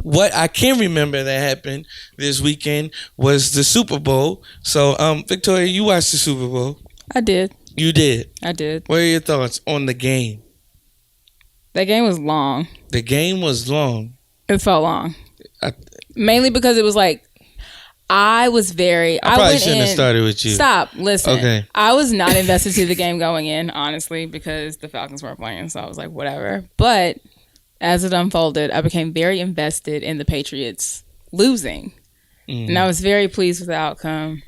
what I can remember that happened this weekend was the Super Bowl. So, Victoria, you watched the Super Bowl. I did. You did. I did. What are your thoughts on the game? That game was long. The game was long. It felt long. Mainly because it was like, I probably shouldn't have started with you. Stop. Listen. Okay. I was not invested to the game going in, honestly, because the Falcons weren't playing. So I was like, whatever. But as it unfolded, I became very invested in the Patriots losing. And I was very pleased with the outcome.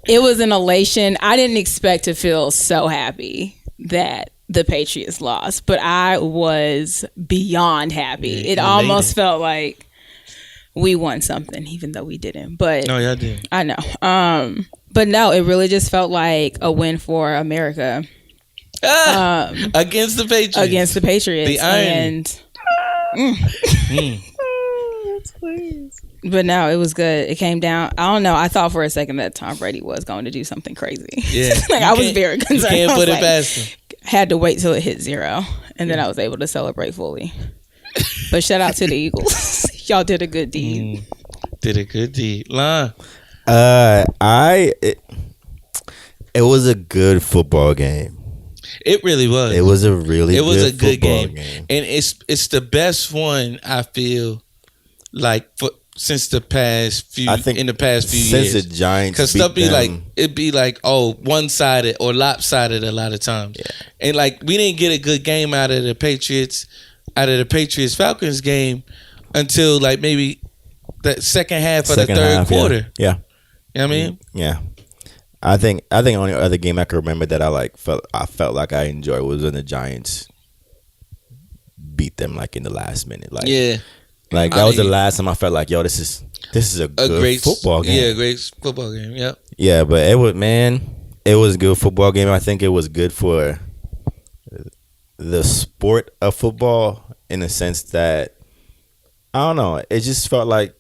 It was an elation. I didn't expect to feel so happy that the Patriots lost, but I was beyond happy. It almost felt like we won something, even though we didn't. But no, y'all did. I know. But no, it really just felt like a win for America. Against the Patriots. Against the Patriots. The irony. But no, it was good. It came down. I don't know. I thought for a second that Tom Brady was going to do something crazy. Yeah. I was very concerned. You can't put it past him. Had to wait till it hit 0, and then I was able to celebrate fully. But shout out to the Eagles. Y'all did a good deed. Did a good deed. LII. It was a good football game. It really was. It was a really good game. game. And it's the best one, I feel, like since the past few years. Since the Giants, because stuff be like, it'd be like, one-sided or lopsided a lot of times. Yeah. And like, we didn't get a good game out of the Patriots Falcons game until like maybe the second half of the third quarter. Yeah. You know what I mean? Yeah. I think the only other game I can remember that I felt like I enjoyed was when the Giants beat them like in the last minute. Like, yeah. Like that was the last time I felt like, yo, this is a great football game. Yeah, a great football game. Yep. Yeah, but it was a good football game. I think it was good for the sport of football in the sense that, I don't know, it just felt like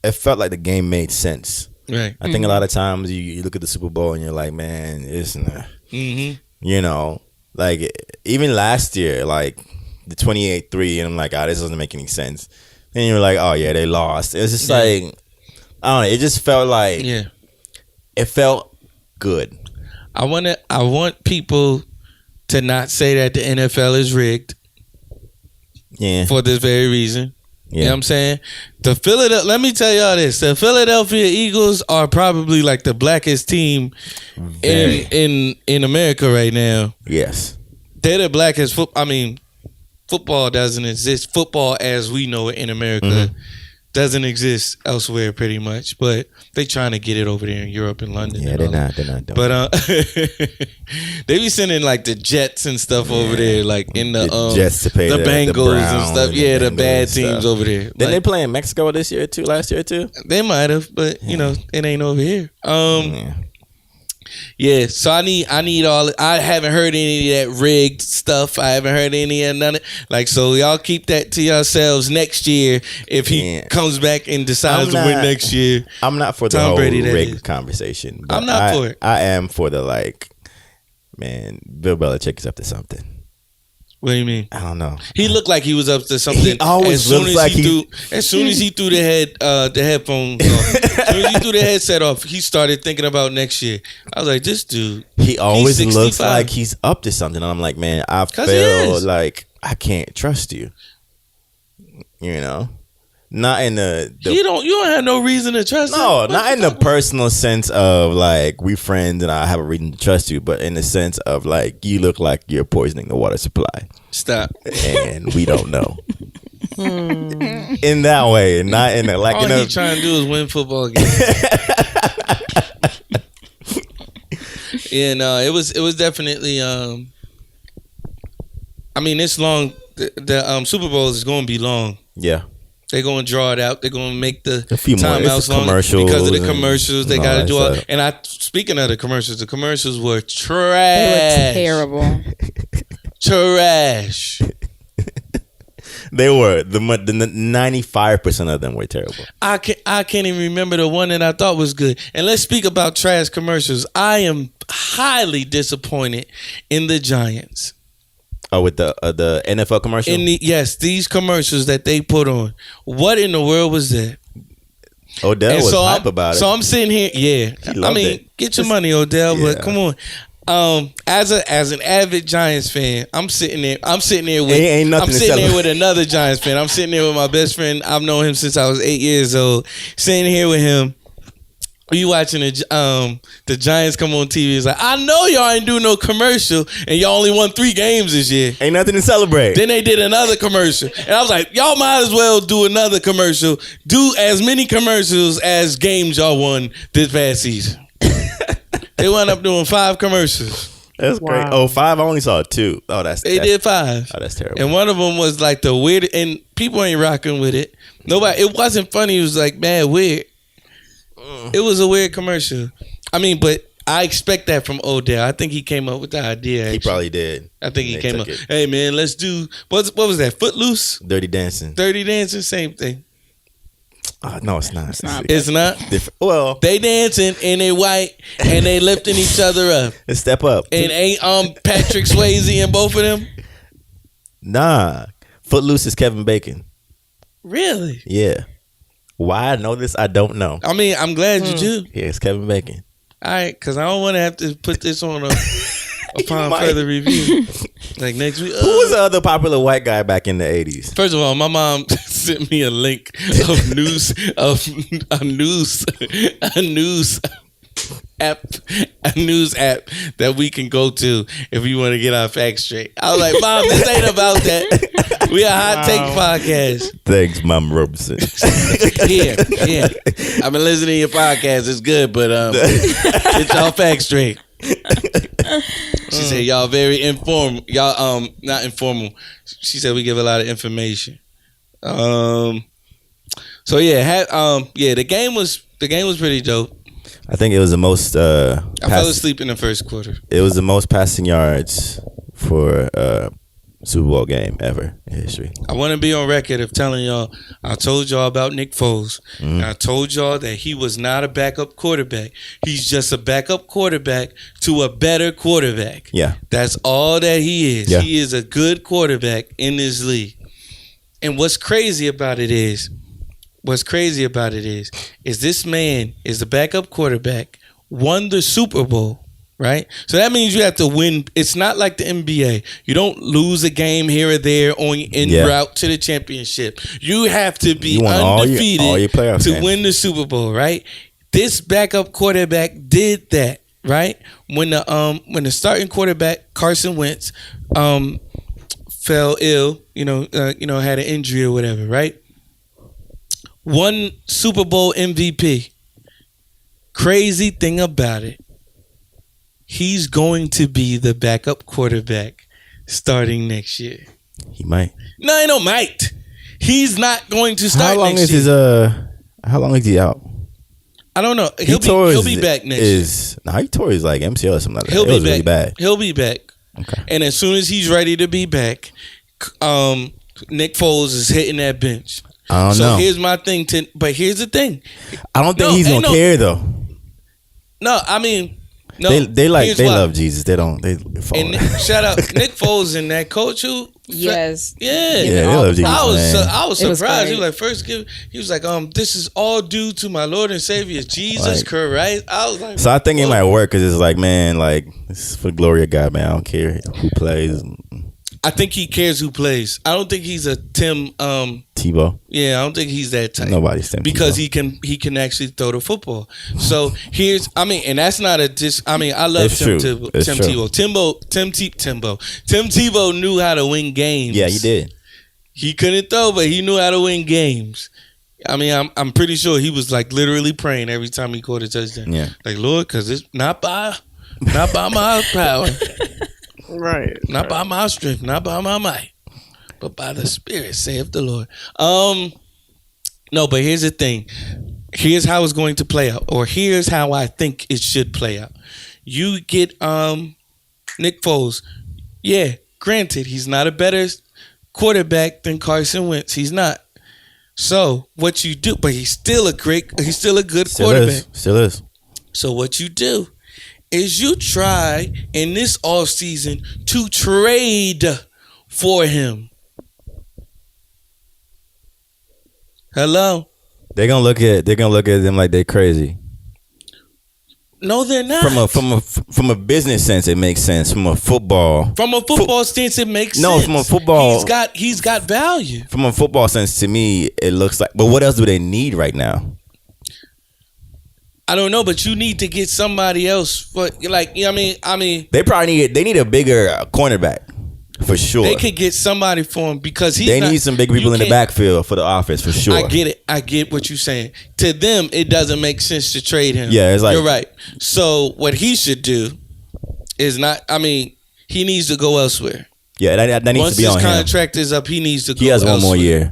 the game made sense. Right. I think a lot of times you look at the Super Bowl and you're like, man, it's not. You know, like even last year, like the 28-3, and I'm like, this doesn't make any sense. And you're like, oh yeah, they lost. It's just like, I don't know. It just felt like, it felt good. I want people to not say that the NFL is rigged. Yeah. For this very reason. You know what I'm saying? Let me tell y'all this. The Philadelphia Eagles are probably like the blackest team in America right now. Yes. They're the blackest football doesn't exist. Football as we know it in America doesn't exist elsewhere pretty much. But they trying to get it over there in Europe and London. Yeah, they're not doing but they be sending like the Jets and stuff over there, like in the Jets to pay the Bengals and stuff. And the bad teams over there. Didn't they play in Mexico last year too? They might have, but you know, it ain't over here. Yeah, so I need all. I haven't heard any of that rigged stuff. I haven't heard any of none of like. So y'all keep that to yourselves next year if he comes back and decides to win next year. I'm not for the whole rigged conversation. I'm not for it. I am for the man. Bill Belichick is up to something. What do you mean? I don't know. He looked like he was up to something. He always looks like as soon as he threw the headphones off, as soon as he threw the headset off, he started thinking about next year. I was like, this dude. He always looks like he's up to something. And I'm like, man, I feel like I can't trust you. You know? Not in the you don't have no reason to trust him. No, not in the personal sense of like we friends and I have a reason to trust you, but in the sense of like you look like you're poisoning the water supply. Stop. And we don't know. In that way, not in a like. All he trying to do is win football games. Yeah, no, it was definitely. I mean, it's long. The Super Bowl is going to be long. Yeah. They're going to draw it out. They're going to make the timeouts long because of the commercials. They got to do it. And speaking of the commercials were trash. They were terrible. Trash. They were. The 95% of them were terrible. I can't even remember the one that I thought was good. And let's speak about trash commercials. I am highly disappointed in the Giants. Oh, with the NFL commercial. Yes, these commercials that they put on. What in the world was that? Odell was hype about it. So I'm sitting here. Yeah, I mean, get your money, Odell. Yeah. But come on. As an avid Giants fan, I'm sitting there with another Giants fan. I'm sitting there with my best friend. I've known him since I was 8 years old. Sitting here with him. We watching the Giants come on TV. It's like, I know y'all ain't do no commercial, and y'all only won 3 games this year. Ain't nothing to celebrate. Then they did another commercial, and I was like, y'all might as well do another commercial. Do as many commercials as games y'all won this past season. They wound up doing 5 commercials. That's great. Oh, 5? I only saw 2. Oh, they did 5. Oh, that's terrible. And one of them was like the weird, and people ain't rocking with it. Nobody. It wasn't funny. It was like mad weird. It was a weird commercial. I mean, but I expect that from Odell. I think he came up with the idea. Actually. He probably did. I think he came up. Hey man, let's do what was that? Footloose? Dirty Dancing. Dirty Dancing, same thing. No, it's not. It's not. Well, they dancing and they white and they lifting each other up. Let's step up. And ain't Patrick Swayze in both of them? Nah, Footloose is Kevin Bacon. Really? Yeah. Why I know this, I don't know. I mean, I'm glad you do. Yeah, it's Kevin Bacon. All right, because I don't want to have to put this on upon further review. Like next week. Who was the other popular white guy back in the 80s? First of all, my mom sent me a link of news app that we can go to if we want to get our facts straight. I was like, Mom, this ain't about that. We a hot take podcast. Thanks, Mom Robeson. Yeah. I've been listening to your podcast. It's good, but get y'all facts straight. She said y'all very informal. Y'all not informal. She said we give a lot of information. So yeah, the game was pretty dope. I think it was the most. I fell asleep in the first quarter. It was the most passing yards for a Super Bowl game ever in history. I want to be on record of telling y'all, I told y'all about Nick Foles. And I told y'all that he was not a backup quarterback. He's just a backup quarterback to a better quarterback. Yeah. That's all that he is. Yeah. He is a good quarterback in this league. And what's crazy about it is this man is the backup quarterback, won the Super Bowl, right? So that means you have to win. It's not like the NBA. You don't lose a game here or there en route to the championship. You have to be undefeated all your to win the Super Bowl, right? This backup quarterback did that, right? When the starting quarterback Carson Wentz fell ill, had an injury or whatever, right? Won Super Bowl MVP. Crazy thing about it, he's going to be the backup quarterback starting next year. He might. No, he don't might. He's not going to start next year. How long is he out? I don't know. He'll be back next year. He tore his like MCL or something like that. He'll be back. Really bad. He'll be back. Okay. And as soon as he's ready to be back, Nick Foles is hitting that bench. I don't know. Here's my thing. But here's the thing. I don't think he's gonna care though. No, I mean, no. They love Jesus. They don't. They follow. And shout out Nick Foles and that coach who. Yes. Yeah. They love Jesus. I was surprised. He was like, this is all due to my Lord and Savior Jesus Christ. I was like, so I think it might work because it's like, man, like this is for the glory of God, man. I don't care who plays. I think he cares who plays. I don't think he's a Tim Tebow. Yeah, I don't think he's that type. Nobody's Tim because Tebow. he can actually throw the football. So and that's not a I love Tim Tebow. Tim Tebow knew how to win games. Yeah, he did. He couldn't throw, but he knew how to win games. I mean, I'm pretty sure he was like literally praying every time he caught a touchdown. Yeah, like Lord, because it's not by my power. Right. Not by my strength, not by my might, but by the Spirit, saith the Lord. No, but here's the thing. Here's how it's going to play out, or here's how I think it should play out. You get Nick Foles. Yeah, granted, he's not a better quarterback than Carson Wentz. He's not. So what you do, but he's still a good quarterback. Still is. So what you do is you try in this offseason to trade for him. Hello? They're gonna look at them like they're crazy. No, they're not. From a business sense, it makes sense. From a football stance, it makes no, sense. from a football, he's got value. From a football sense, to me, it looks like. But what else do they need right now? I don't know, but you need to get somebody else for like. I mean, they probably need a bigger cornerback for sure. They could get somebody for him because they need some big people in the backfield for the offense for sure. I get it. I get what you're saying. To them, it doesn't make sense to trade him. Yeah, it's like you're right. So what he should do is not. I mean, he needs to go elsewhere. Yeah, that needs Once to be on him. Once his contract is up, he needs to go. He has elsewhere. one more year.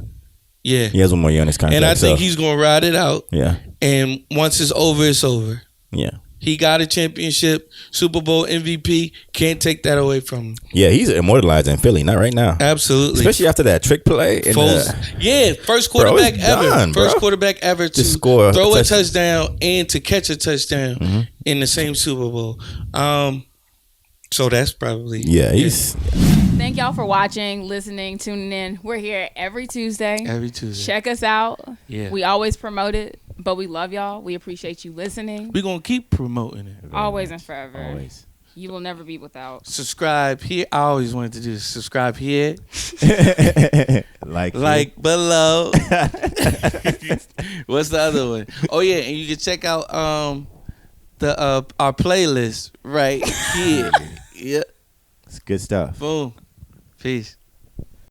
Yeah, he has one more year on his contract, and I think he's gonna ride it out. Yeah, and once it's over, it's over. Yeah. He got a championship, Super Bowl MVP. Can't take that away from him. Yeah, he's immortalized in Philly, not right now. Absolutely. Especially after that trick play. First quarterback ever. First quarterback ever to score throw a touchdown and to catch a touchdown in the same Super Bowl. So that's probably... Yeah, he's... Thank y'all for watching, listening, tuning in. We're here every Tuesday. Check us out. Yeah. We always promote it, but we love y'all. We appreciate you listening. We're going to keep promoting it. Always and forever. Always. You will never be without. Subscribe here. I always wanted to do this. Subscribe here. like below. What's the other one? Oh, yeah. And you can check out our playlist right here. Yeah. It's good stuff. Boom. Peace.